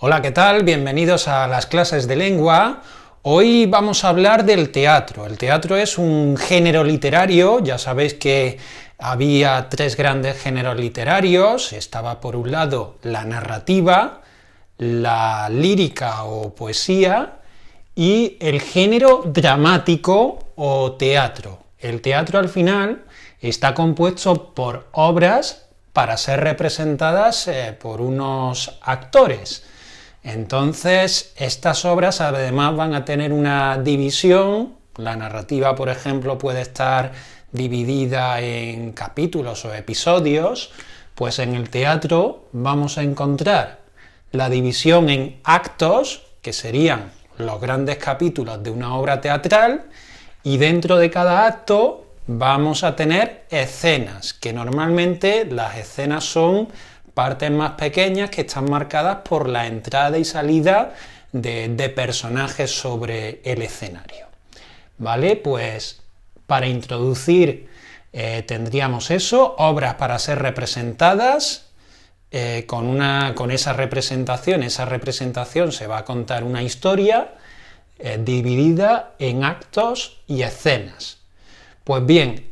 Hola, ¿qué tal? Bienvenidos a las clases de lengua. Hoy vamos a hablar del teatro. El teatro es un género literario, ya sabéis que había tres grandes géneros literarios, estaba por un lado la narrativa, la lírica o poesía y el género dramático o teatro. El teatro al final está compuesto por obras para ser representadas por unos actores. Entonces, estas obras además van a tener una división. La narrativa, por ejemplo, puede estar dividida en capítulos o episodios, pues en el teatro vamos a encontrar la división en actos, que serían los grandes capítulos de una obra teatral, y dentro de cada acto vamos a tener escenas, que normalmente las escenas son partes más pequeñas que están marcadas por la entrada y salida de personajes sobre el escenario. ¿Vale? Pues para introducir tendríamos eso, obras para ser representadas, con esa representación se va a contar una historia dividida en actos y escenas. Pues bien,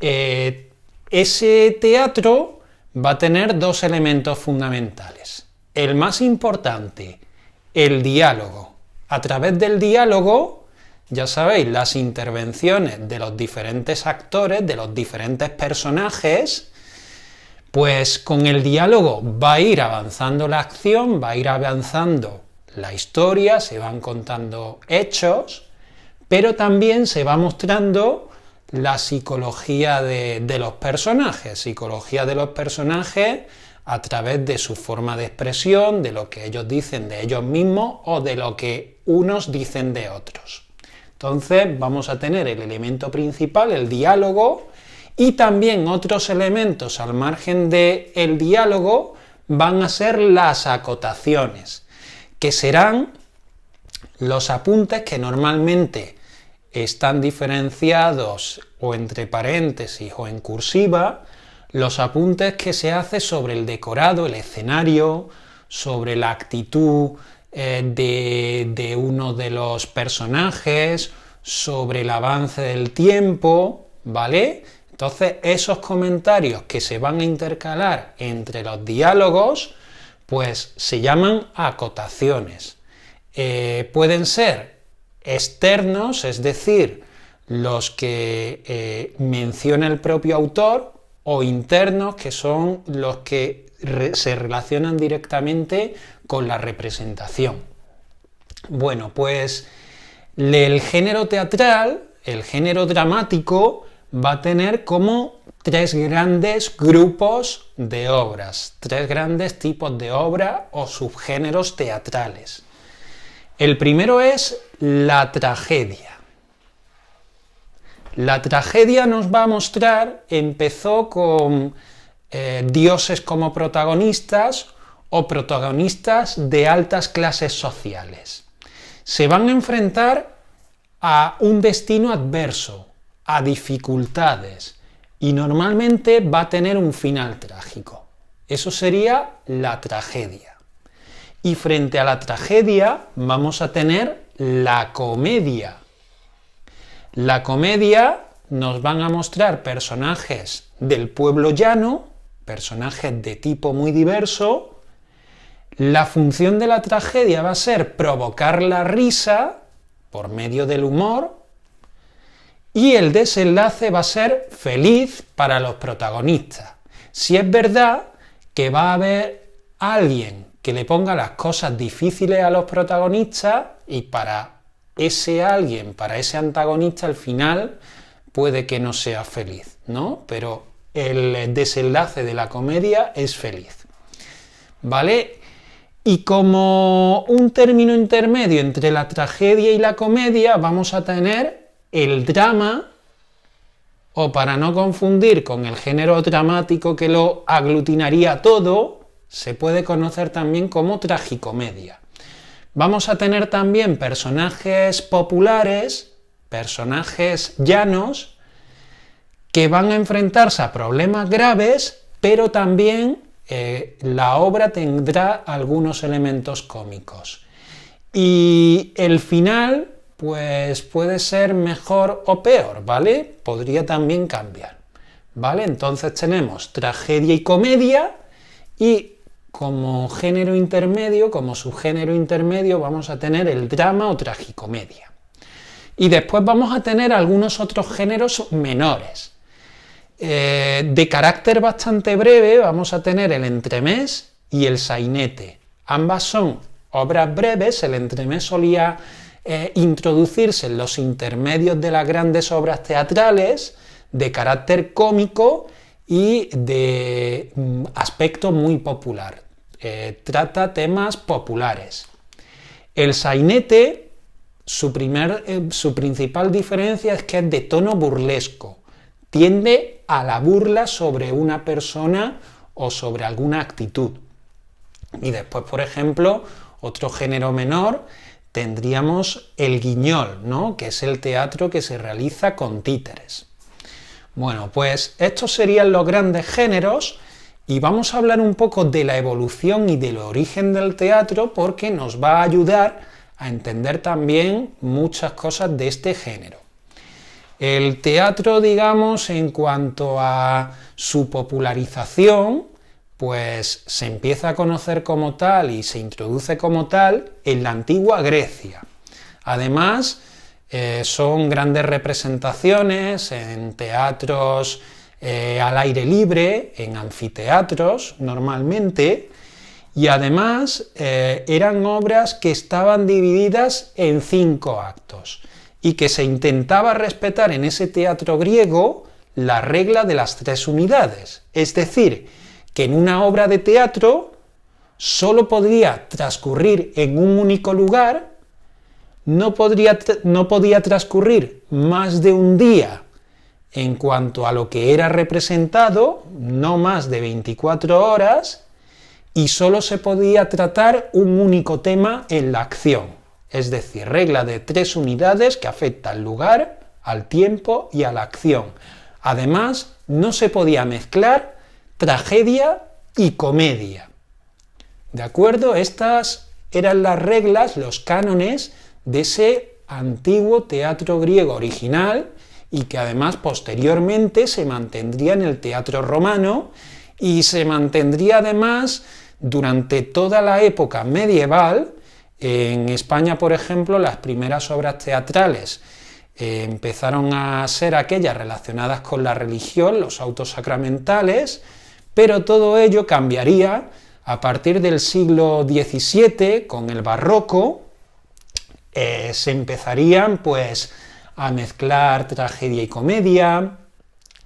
ese teatro va a tener dos elementos fundamentales. El más importante, el diálogo. A través del diálogo, ya sabéis, las intervenciones de los diferentes actores, de los diferentes personajes, pues con el diálogo va a ir avanzando la acción, va a ir avanzando la historia, se van contando hechos, pero también se va mostrando la psicología de los personajes, a través de su forma de expresión, de lo que ellos dicen de ellos mismos o de lo que unos dicen de otros. Entonces vamos a tener el elemento principal, el diálogo, y también otros elementos al margen del diálogo van a ser las acotaciones, que serán los apuntes que normalmente están diferenciados o entre paréntesis o en cursiva, los apuntes que se hace sobre el decorado, el escenario, sobre la actitud de uno de los personajes, sobre el avance del tiempo, ¿vale? Entonces, esos comentarios que se van a intercalar entre los diálogos, pues se llaman acotaciones. Pueden ser externos, es decir, los que menciona el propio autor, o internos, que son los que se relacionan directamente con la representación. Bueno, pues el género teatral, el género dramático, va a tener como tres grandes grupos de obras, tres grandes tipos de obras o subgéneros teatrales. El primero es la tragedia. La tragedia nos va a mostrar, empezó con dioses como protagonistas o protagonistas de altas clases sociales. Se van a enfrentar a un destino adverso, a dificultades, y normalmente va a tener un final trágico. Eso sería la tragedia. Y frente a la tragedia vamos a tener la comedia. La comedia nos van a mostrar personajes del pueblo llano, personajes de tipo muy diverso. La función de la tragedia va a ser provocar la risa por medio del humor, y el desenlace va a ser feliz para los protagonistas. Si es verdad que va a haber alguien que le ponga las cosas difíciles a los protagonistas, y para ese alguien, para ese antagonista, al final puede que no sea feliz, ¿no? Pero el desenlace de la comedia es feliz, ¿vale? Y como un término intermedio entre la tragedia y la comedia vamos a tener el drama, o para no confundir con el género dramático que lo aglutinaría todo, se puede conocer también como tragicomedia. Vamos a tener también personajes populares, personajes llanos, que van a enfrentarse a problemas graves, pero también la obra tendrá algunos elementos cómicos. Y el final, pues puede ser mejor o peor, ¿vale? Podría también cambiar, ¿vale? Entonces tenemos tragedia y comedia, y como género intermedio, como subgénero intermedio, vamos a tener el drama o tragicomedia. Y después vamos a tener algunos otros géneros menores. De carácter bastante breve vamos a tener el entremés y el sainete. Ambas son obras breves. El entremés solía introducirse en los intermedios de las grandes obras teatrales, de carácter cómico y de aspecto muy popular. Trata temas populares. El sainete, su principal diferencia es que es de tono burlesco, tiende a la burla sobre una persona o sobre alguna actitud. Y después, por ejemplo, otro género menor, tendríamos el guiñol, ¿no?, que es el teatro que se realiza con títeres. Bueno, pues estos serían los grandes géneros, y vamos a hablar un poco de la evolución y del origen del teatro, porque nos va a ayudar a entender también muchas cosas de este género. El teatro, digamos, en cuanto a su popularización, pues se empieza a conocer como tal y se introduce como tal en la antigua Grecia. Además, son grandes representaciones en teatros al aire libre, en anfiteatros normalmente, y además eran obras que estaban divididas en 5 actos y que se intentaba respetar en ese teatro griego la regla de las 3 unidades, es decir, que en una obra de teatro solo podía transcurrir en un único lugar, no podía transcurrir más de un día en cuanto a lo que era representado, no más de 24 horas, y solo se podía tratar un único tema en la acción, es decir, regla de 3 unidades que afecta al lugar, al tiempo y a la acción. Además, no se podía mezclar tragedia y comedia. ¿De acuerdo? Estas eran las reglas, los cánones de ese antiguo teatro griego original, y que además posteriormente se mantendría en el teatro romano y se mantendría además durante toda la época medieval. En España, por ejemplo, las primeras obras teatrales empezaron a ser aquellas relacionadas con la religión, los autos sacramentales, pero todo ello cambiaría a partir del siglo XVII, con el barroco. Se empezarían pues a mezclar tragedia y comedia,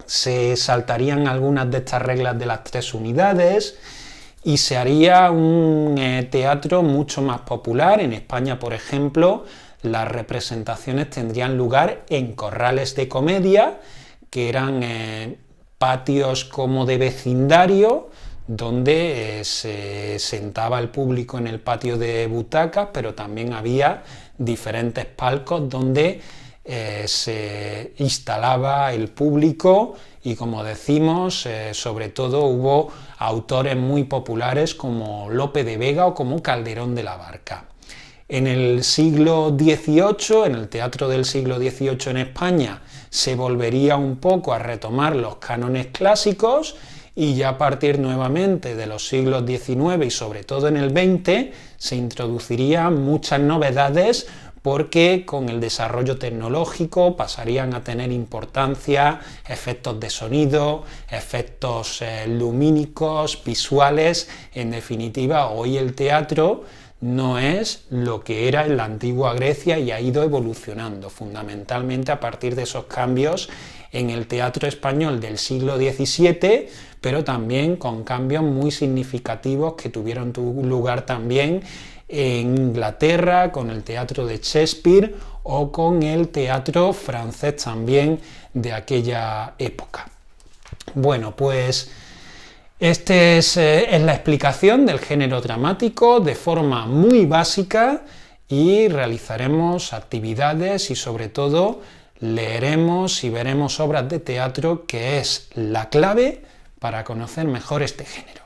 se saltarían algunas de estas reglas de las 3 unidades, y se haría un teatro mucho más popular. En España, por ejemplo, las representaciones tendrían lugar en corrales de comedia, que eran patios como de vecindario, donde se sentaba el público en el patio de butacas, pero también había diferentes palcos donde se instalaba el público, y como decimos, sobre todo hubo autores muy populares como Lope de Vega o como Calderón de la Barca. En el siglo XVIII, en el teatro del siglo XVIII en España, se volvería un poco a retomar los cánones clásicos, y ya a partir nuevamente de los siglos XIX y sobre todo en el XX se introducirían muchas novedades, porque con el desarrollo tecnológico pasarían a tener importancia efectos de sonido, efectos lumínicos, visuales. En definitiva, hoy el teatro no es lo que era en la antigua Grecia y ha ido evolucionando, fundamentalmente a partir de esos cambios en el teatro español del siglo XVII, pero también con cambios muy significativos que tuvieron lugar también en Inglaterra, con el teatro de Shakespeare o con el teatro francés también de aquella época. Bueno, pues esta es la explicación del género dramático de forma muy básica, y realizaremos actividades y sobre todo leeremos y veremos obras de teatro, que es la clave para conocer mejor este género.